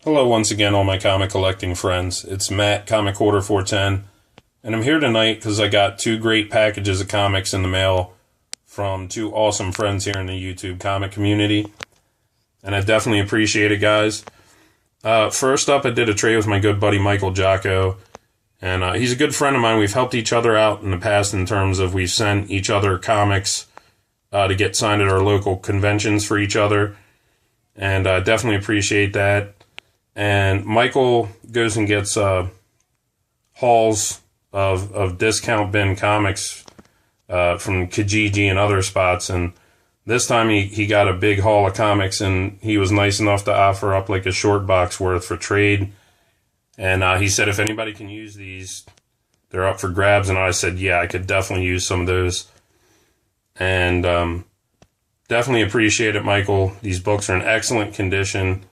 Hello once again, all my comic collecting friends. It's Matt, Comic Order 410, and I'm here tonight because I got two great packages of comics in the mail from two awesome friends here in the YouTube comic community, and I definitely appreciate it, guys. First up, I did a trade with my good buddy Michael Jocko, and he's a good friend of mine. We've helped each other out in the past in terms of we've sent each other comics to get signed at our local conventions for each other, and I definitely appreciate that. And Michael goes and gets hauls of discount bin comics from Kijiji and other spots. And this time he got a big haul of comics, and he was nice enough to offer up like a short box worth for trade. And he said if anybody can use these, they're up for grabs. And I said, yeah, I could definitely use some of those. And definitely appreciate it, Michael. These books are in excellent condition.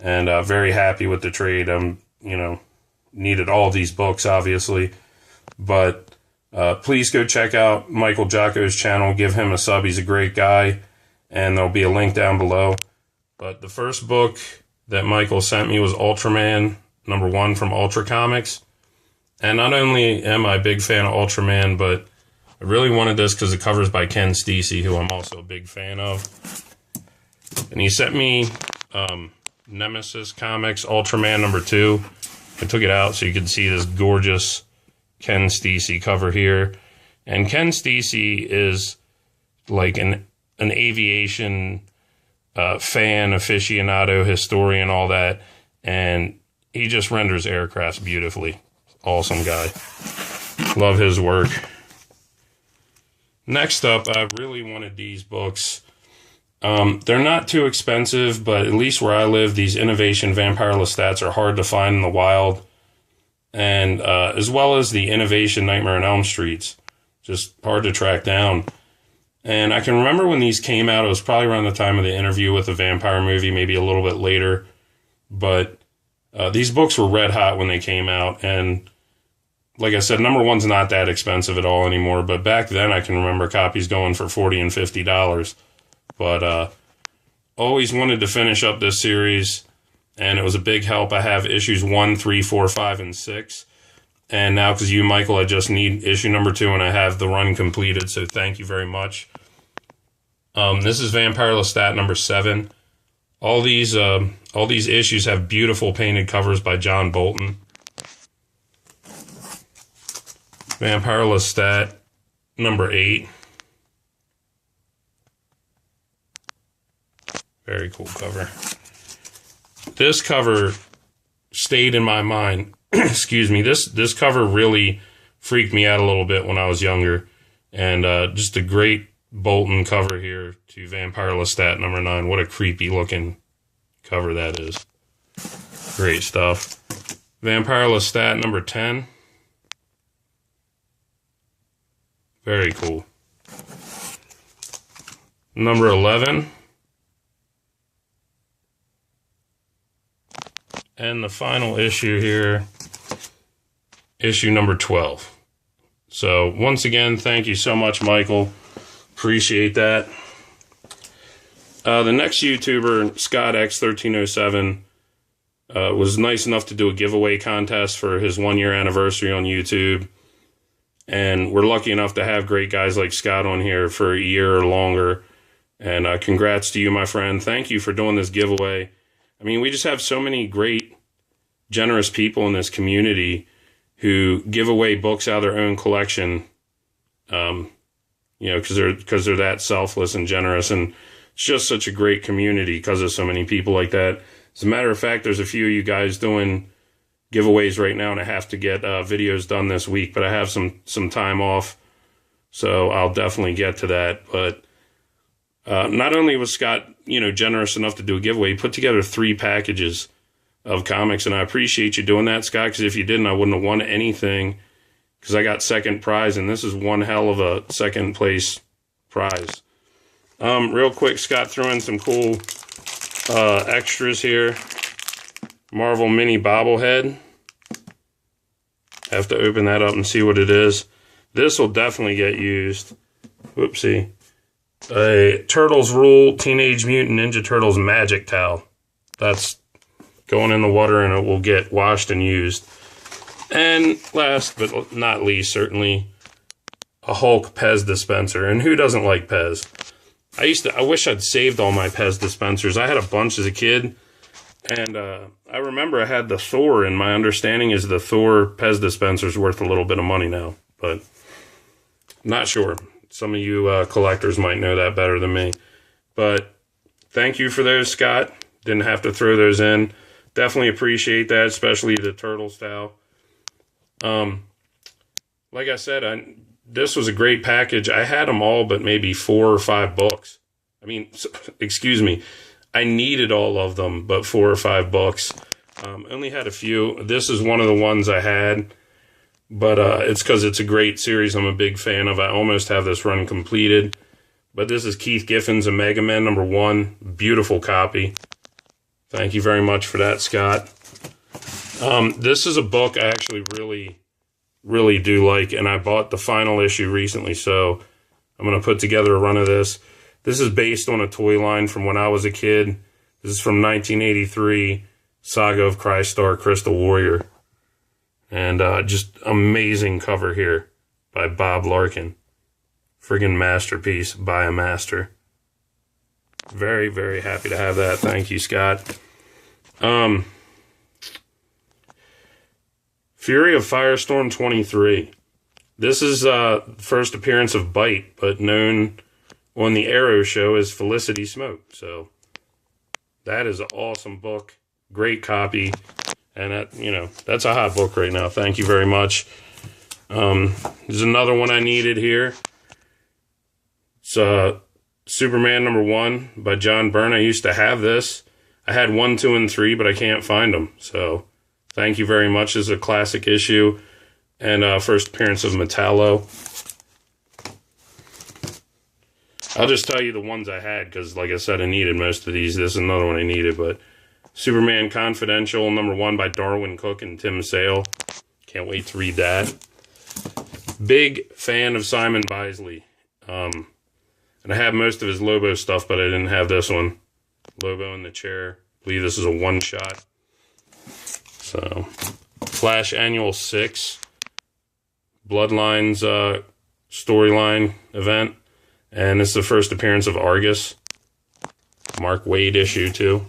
And very happy with the trade. Needed all of these books, obviously. But please go check out Michael Jocko's channel. Give him a sub. He's a great guy. And there'll be a link down below. But the first book that Michael sent me was Ultraman #1 from Ultra Comics. And not only am I a big fan of Ultraman, but I really wanted this because the cover's by Ken Steacy, who I'm also a big fan of. And he sent me Nemesis Comics Ultraman #2. I took it out so you could see this gorgeous Ken Steacy cover here. And Ken Steacy is like an aviation fan, aficionado, historian, all that. And he just renders aircrafts beautifully. Awesome guy. Love his work. Next up, I really wanted these books. They're not too expensive, but at least where I live, these Innovation Vampire Lestats are hard to find in the wild. And as well as the Innovation Nightmare on Elm Streets. Just hard to track down. And I can remember when these came out, it was probably around the time of the Interview with the Vampire movie, maybe a little bit later. But these books were red hot when they came out. And like I said, #1's not that expensive at all anymore. But back then, I can remember copies going for $40 and $50. But always wanted to finish up this series, and it was a big help. I have issues 1, 3, 4, 5, and 6. And now, because you, Michael, I just need issue #2, and I have the run completed, so thank you very much. This is Vampire Lestat #7. All these issues have beautiful painted covers by John Bolton. Vampire Lestat #8. Very cool cover. This cover stayed in my mind. Excuse me. This cover really freaked me out a little bit when I was younger. And just a great Bolton cover here to Vampire Lestat #9. What a creepy looking cover that is. Great stuff. Vampire Lestat #10. Very cool. #11. And the final issue here, issue #12. So once again, thank you so much, Michael. Appreciate that. The next YouTuber, Scotx1307, was nice enough to do a giveaway contest for his 1-year anniversary on YouTube. And we're lucky enough to have great guys like Scott on here for a year or longer. And congrats to you, my friend. Thank you for doing this giveaway. I mean, we just have so many great, generous people in this community who give away books out of their own collection, because they're that selfless and generous. And it's just such a great community because of so many people like that. As a matter of fact, there's a few of you guys doing giveaways right now, and I have to get videos done this week, but I have some time off, so I'll definitely get to that. But not only was Scott, generous enough to do a giveaway, he put together 3 packages of comics, and I appreciate you doing that, Scott, because if you didn't, I wouldn't have won anything, because I got second prize, and this is one hell of a second place prize. Real quick, Scott threw in some cool extras here. Marvel Mini Bobblehead. Have to open that up and see what it is. This will definitely get used. Whoopsie. A Turtles Rule Teenage Mutant Ninja Turtles Magic Towel. That's going in the water and it will get washed and used. And last but not least, certainly, a Hulk Pez dispenser. And who doesn't like Pez? I wish I'd saved all my Pez dispensers. I had a bunch as a kid. And I remember I had the Thor, and my understanding is the Thor Pez dispenser is worth a little bit of money now. But not sure. Some of you collectors might know that better than me. But thank you for those, Scott. Didn't have to throw those in. Definitely appreciate that, especially the turtle style. Like I said, this was a great package. I had them all but maybe 4 or 5 books. I mean, excuse me. I needed all of them but 4 or 5 books. Only had a few. This is one of the ones I had. But it's because it's a great series I'm a big fan of. I almost have this run completed. But this is Keith Giffen's Omega Man #1. Beautiful copy. Thank you very much for that, Scott. This is a book I actually really do like, and I bought the final issue recently, so I'm going to put together a run of this. This is based on a toy line from when I was a kid. This is from 1983, Saga of Crystar Crystal Warrior. And just amazing cover here by Bob Larkin. Friggin' masterpiece by a master. Very, very happy to have that. Thank you, Scott. Fury of Firestorm 23. This is the first appearance of Bite, but known on the Arrow show as Felicity Smoke. So that is an awesome book. Great copy. And that, that's a hot book right now. Thank you very much. There's another one I needed here. It's Superman #1 by John Byrne. I used to have this. I had 1, 2, and 3, but I can't find them. So thank you very much. This is a classic issue. And first appearance of Metallo. I'll just tell you the ones I had, because like I said, I needed most of these. This is another one I needed, but Superman Confidential #1 by Darwin Cook and Tim Sale. Can't wait to read that. Big fan of Simon Bisley. And I have most of his Lobo stuff, but I didn't have this one. Lobo in the chair. I believe this is a one-shot. So, Flash Annual 6. Bloodlines storyline event. And this is the first appearance of Argus. Mark Waid issue 2.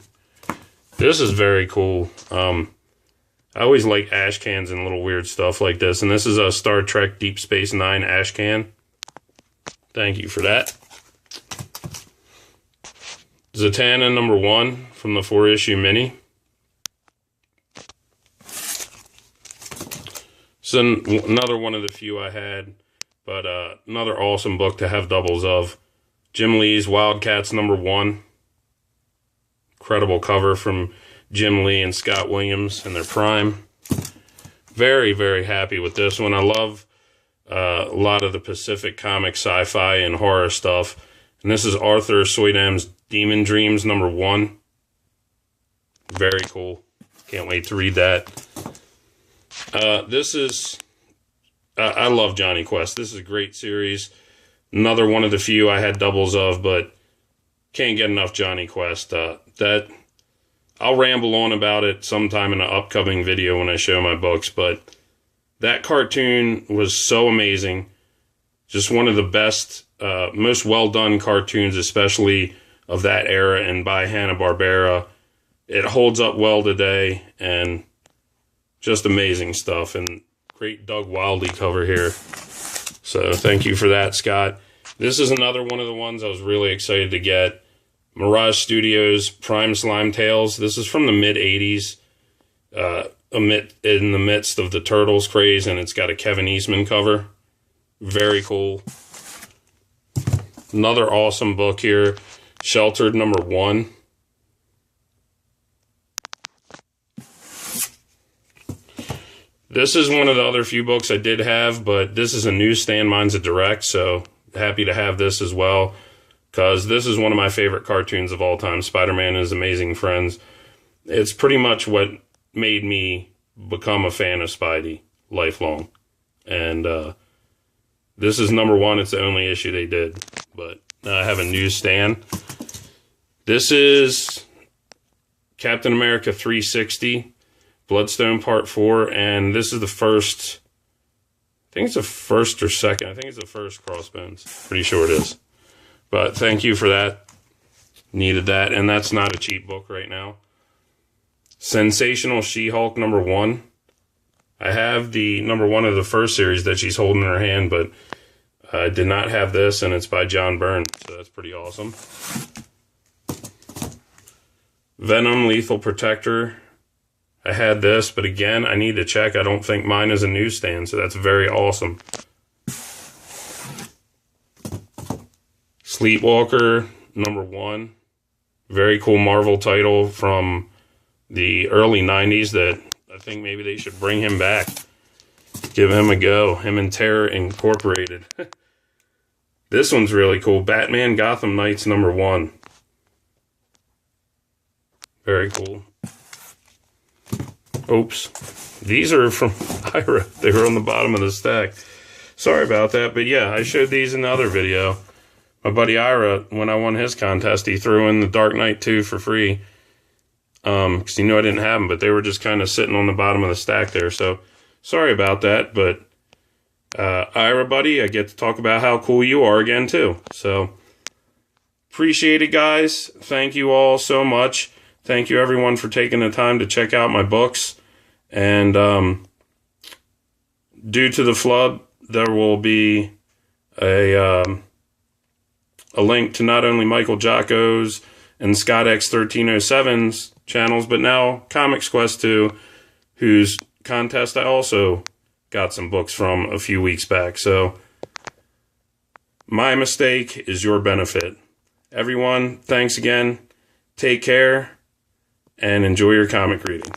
This is very cool. I always like ash cans and little weird stuff like this. And this is a Star Trek Deep Space Nine ash can. Thank you for that. Zatanna #1 from the 4-issue mini. It's another one of the few I had, but another awesome book to have doubles of. Jim Lee's Wildcats #1. Incredible cover from Jim Lee and Scott Williams in their prime. Very, very happy with this one. I love a lot of the Pacific comic sci-fi and horror stuff. And this is Arthur Soydam's Demon Dreams #1. Very cool. Can't wait to read that. This is... I love Johnny Quest. This is a great series. Another one of the few I had doubles of, but can't get enough Johnny Quest. That I'll ramble on about it sometime in an upcoming video when I show my books, but that cartoon was so amazing. Just one of the best, most well-done cartoons, especially of that era and by Hanna-Barbera. It holds up well today, and just amazing stuff. And great Doug Wildey cover here. So thank you for that, Scott. This is another one of the ones I was really excited to get. Mirage Studios Prime Slime Tales. This is from the mid-'80s, in the midst of the Turtles craze, and it's got a Kevin Eastman cover. Very cool. Another awesome book here, Sheltered #1. This is one of the other few books I did have, but this is a newsstand. Mine's a direct, so happy to have this as well, because this is one of my favorite cartoons of all time, Spider-Man and His Amazing Friends. It's pretty much what made me become a fan of Spidey lifelong. And this is #1. It's the only issue they did, but I have a newsstand. This is Captain America 360, Bloodstone Part 4, and this is the first, I think it's the first or second, I think it's the first Crossbones. Pretty sure it is. But thank you for that. Needed that, and that's not a cheap book right now. Sensational She-Hulk #1. I have the #1 of the first series that she's holding in her hand, but I did not have this, and it's by John Byrne, so that's pretty awesome. Venom Lethal Protector. I had this, but again, I need to check. I don't think mine is a newsstand, so that's very awesome. Sleepwalker #1. Very cool Marvel title from the early 90s that I think maybe they should bring him back. Give him a go. Him and Terror Incorporated. This one's really cool. Batman Gotham Knights #1. Very cool. Oops. These are from Ira. They were on the bottom of the stack. Sorry about that, but yeah, I showed these in the other video. My buddy Ira, when I won his contest, he threw in the Dark Knight 2 for free. Because he knew I didn't have them, but they were just kind of sitting on the bottom of the stack there. So, sorry about that, but Ira, buddy, I get to talk about how cool you are again, too. So, appreciate it, guys. Thank you all so much. Thank you, everyone, for taking the time to check out my books. And due to the flood, there will be a link to not only Michael Jocko's and Scotx1307's channels, but now Comics Quest 2, whose contest I also got some books from a few weeks back. So, my mistake is your benefit. Everyone, thanks again. Take care, and enjoy your comic reading.